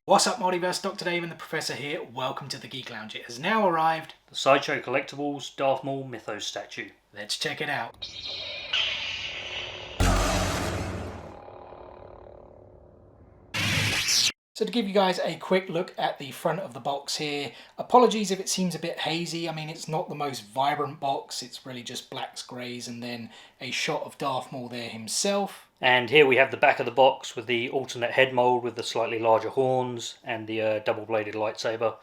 What's up, Multiverse? Dr. Dave and the Professor here. Welcome to the Geek Lounge. It has now arrived. The Sideshow Collectibles Darth Maul Mythos statue. Let's check it out. So to give you guys a quick look at the front of the box here, apologies if it seems a bit hazy. I mean, it's not the most vibrant box. It's really just blacks, greys, and then a shot of Darth Maul there himself. And here we have the back of the box with the alternate head mould with the slightly larger horns and the double-bladed lightsaber.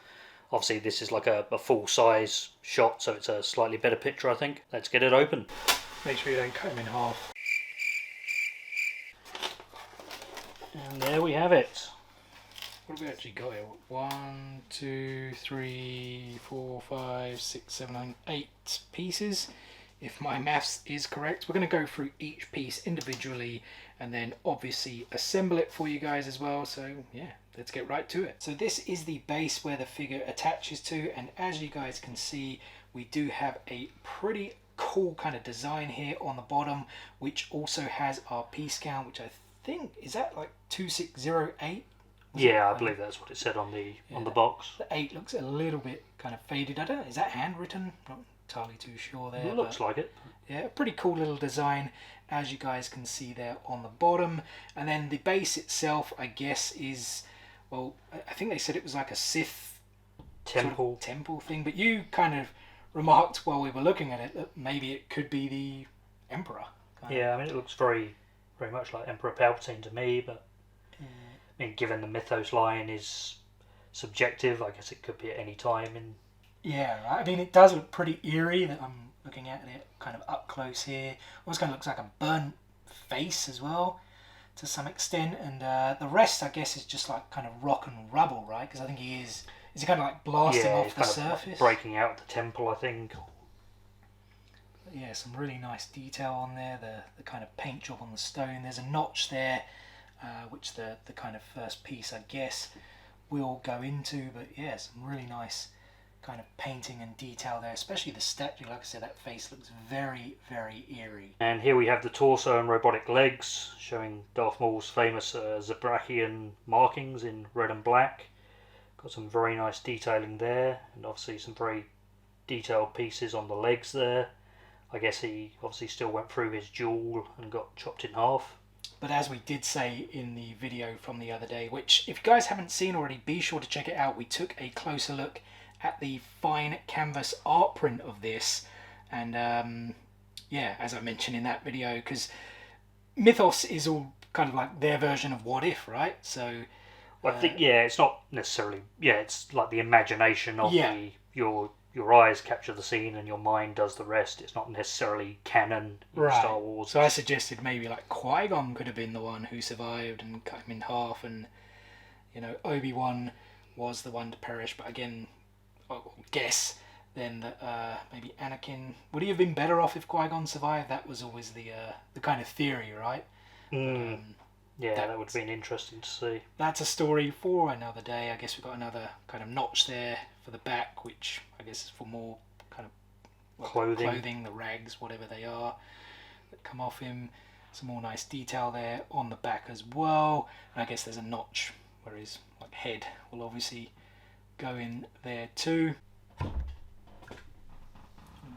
Obviously this is like a full-size shot, so it's a slightly better picture, I think. Let's get it open. Make sure you don't cut him in half. And there we have it. What have we actually got here? 1, 2, 3, 4, 5, 6, 7, 8 pieces. If my maths is correct, we're going to go through each piece individually and then obviously assemble it for you guys as well. So yeah, let's get right to it. So this is the base where the figure attaches to, and as you guys can see, we do have a pretty cool kind of design here on the bottom, which also has our piece count, which I think is that like 2608. Yeah, I believe that's what it said on the box. The 8 looks a little bit kind of faded. I don't know, is that handwritten? Not entirely too sure there. It looks like it. Yeah, pretty cool little design, as you guys can see there on the bottom. And then the base itself, I guess, is, well, I think they said it was like a Sith temple sort of temple thing. But you kind of remarked while we were looking at it that maybe it could be the Emperor. Yeah, I mean, it looks very much like Emperor Palpatine to me, but I mean, given the Mythos line is subjective, I guess it could be at any time. Yeah, right. I mean, it does look pretty eerie that I'm looking at it kind of up close here. Almost kind of looks like a burnt face as well, to some extent. And the rest, I guess, is just like kind of rock and rubble, right? Because I think is he kind of like blasting off the surface? Breaking out the temple, I think. But yeah, some really nice detail on there. The kind of paint job on the stone. There's a notch there. Which the kind of first piece, I guess, will go into. But yeah, some really nice kind of painting and detail there, especially the statue. Like I said, that face looks very, very eerie. And here we have the torso and robotic legs, showing Darth Maul's famous Zabrachian markings in red and black. Got some very nice detailing there, and obviously some very detailed pieces on the legs there. I guess he obviously still went through his jewel and got chopped in half. But as we did say in the video from the other day, which if you guys haven't seen already, be sure to check it out. We took a closer look at the fine canvas art print of this. And yeah, as I mentioned in that video, because Mythos is all kind of like their version of What If, right? So I think, yeah, it's not necessarily, it's like the imagination of your eyes capture the scene and your mind does the rest. It's not necessarily canon in Star Wars. So I suggested maybe like Qui-Gon could have been the one who survived and cut him in half, and you know, Obi-Wan was the one to perish. But again, I guess then that maybe Anakin, would he have been better off if Qui-Gon survived? That was always the kind of theory, right? Yeah, that would have been interesting to see. That's a story for another day. I guess we've got another kind of notch there for the back, which I guess is for more kind of clothing, the rags, whatever they are, that come off him. Some more nice detail there on the back as well. And I guess there's a notch where his like head will obviously go in there too. And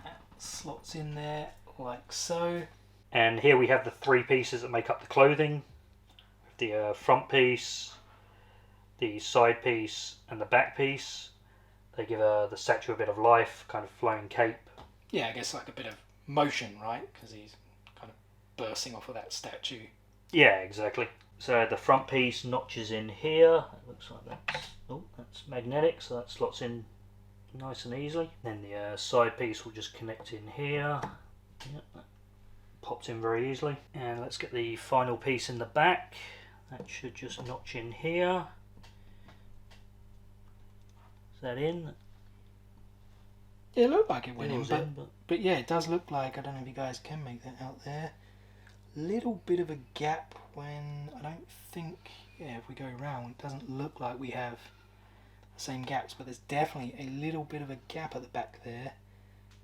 that slots in there like so. And here we have the three pieces that make up the clothing. The front piece, the side piece, and the back piece. They give the statue a bit of life, kind of flowing cape. Yeah, I guess like a bit of motion, right? Because he's kind of bursting off of that statue. Yeah, exactly. So the front piece notches in here. It looks like that's magnetic, so that slots in nice and easily. Then the side piece will just connect in here. Yep, that pops in very easily. And let's get the final piece in the back. That should just notch in here. Is that in? Yeah, it looked like it went in, but yeah, it does look like, I don't know if you guys can make that out there, little bit of a gap when, I don't think, yeah, if we go around, it doesn't look like we have the same gaps, but there's definitely a little bit of a gap at the back there.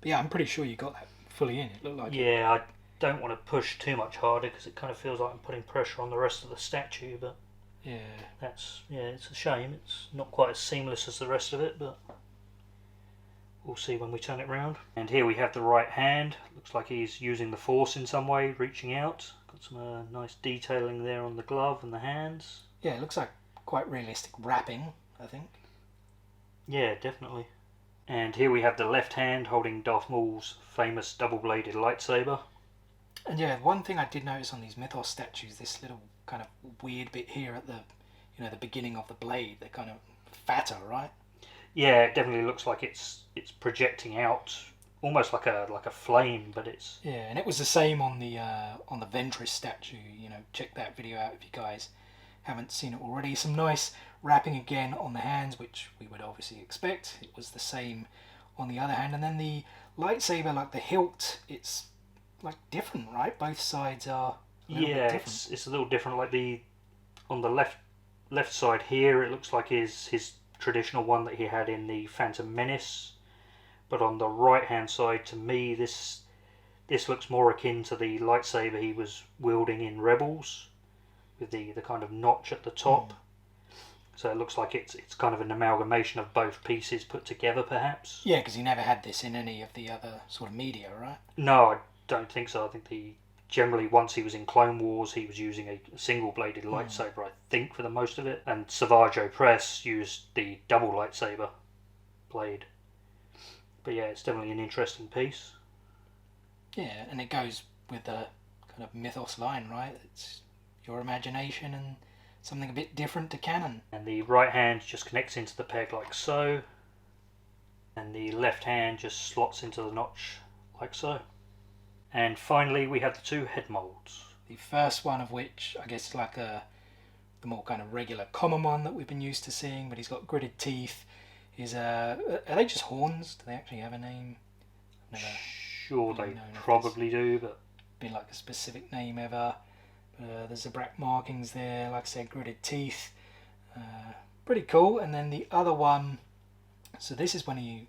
But yeah, I'm pretty sure you got that fully in. It looked like I don't want to push too much harder because it kind of feels like I'm putting pressure on the rest of the statue, but Yeah. It's a shame. It's not quite as seamless as the rest of it, but we'll see when we turn it round. And here we have the right hand. Looks like he's using the force in some way, reaching out. Got some nice detailing there on the glove and the hands. Yeah, it looks like quite realistic wrapping, I think. Yeah, definitely. And here we have the left hand holding Darth Maul's famous double-bladed lightsaber. And yeah, one thing I did notice on these Mythos statues, this little kind of weird bit here at the, the beginning of the blade, they're kind of fatter, right? Yeah, it definitely looks like it's projecting out, almost like a flame, but it's... Yeah, and it was the same on the Ventress statue. Check that video out if you guys haven't seen it already. Some nice wrapping again on the hands, which we would obviously expect. It was the same on the other hand, and then the lightsaber, like the hilt, it's like different, right? Both sides are a little bit different. It's a little different. Like on the left side here, it looks like his traditional one that he had in the Phantom Menace, but on the right hand side, to me, this looks more akin to the lightsaber he was wielding in Rebels, with the kind of notch at the top. So it looks like it's kind of an amalgamation of both pieces put together, perhaps. Yeah, because he never had this in any of the other sort of media, right? No, I don't think so. I think generally once he was in Clone Wars, he was using a single-bladed lightsaber, I think, for the most of it. And Savage Opress used the double lightsaber blade. But yeah, it's definitely an interesting piece. Yeah, and it goes with the kind of Mythos line, right? It's your imagination and something a bit different to canon. And the right hand just connects into the peg like so, and the left hand just slots into the notch like so. And finally we have the two head molds. The first one of which I guess is like the more kind of regular common one that we've been used to seeing, but he's got gritted teeth. Are they just horns? Do they actually have a name? Sure, they probably do, but been like a specific name ever. There's the black markings there, like I said, gritted teeth. Pretty cool. And then the other one, so this is when he,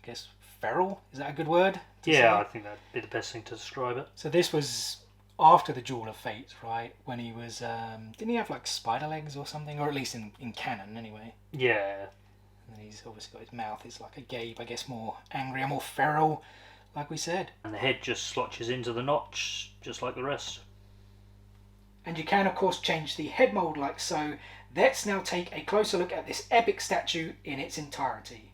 I guess, feral? Is that a good word? Yeah, I think that'd be the best thing to describe it. So this was after the Duel of Fates, right? When he was, didn't he have like spider legs or something? Or at least in canon, anyway. Yeah. And then he's obviously got his mouth is like a gape, I guess more angry, more feral, like we said. And the head just slotches into the notch, just like the rest. And you can, of course, change the head mold like so. Let's now take a closer look at this epic statue in its entirety.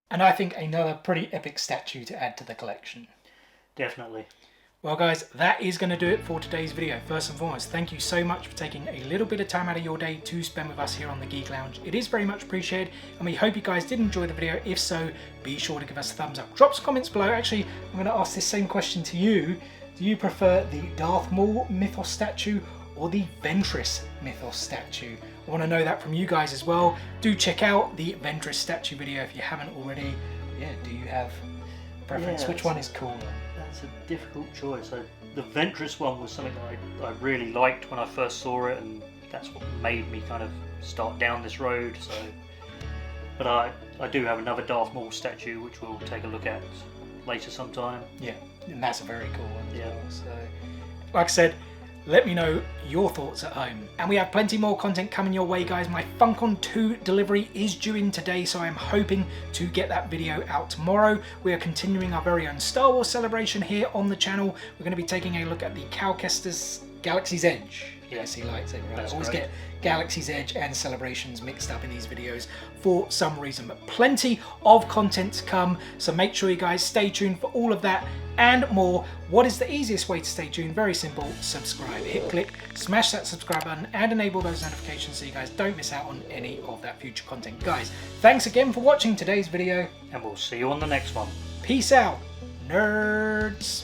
And I think another pretty epic statue to add to the collection. Definitely. Well guys, that is going to do it for today's video. First and foremost, thank you so much for taking a little bit of time out of your day to spend with us here on the Geek Lounge. It is very much appreciated, and we hope you guys did enjoy the video. If so, be sure to give us a thumbs up. Drop some comments below. Actually, I'm going to ask this same question to you. Do you prefer the Darth Maul Mythos statue or the Ventress Mythos statue? I want to know that from you guys as well. Do check out the Ventress statue video if you haven't already. Yeah, do you have preference? Yeah, Which one is cooler? That's a difficult choice. The Ventress one was something that I really liked when I first saw it, and that's what made me kind of start down this road. So, but I do have another Darth Maul statue which we'll take a look at later sometime. Yeah, and that's a very cool one as Yeah. well. So, like I said, let me know your thoughts at home. And we have plenty more content coming your way, guys. My Funcon 2 delivery is due in today, so I'm hoping to get that video out tomorrow. We are continuing our very own Star Wars celebration here on the channel. We're going to be taking a look at the Calcestus Galaxy's Edge. Yes, he likes it, right? I always get Galaxy's Edge and Celebrations mixed up in these videos for some reason. But plenty of content to come, so make sure you guys stay tuned for all of that and more. What is the easiest way to stay tuned? Very simple, subscribe. Hit click, smash that subscribe button and enable those notifications so you guys don't miss out on any of that future content. Guys, thanks again for watching today's video. And we'll see you on the next one. Peace out, nerds.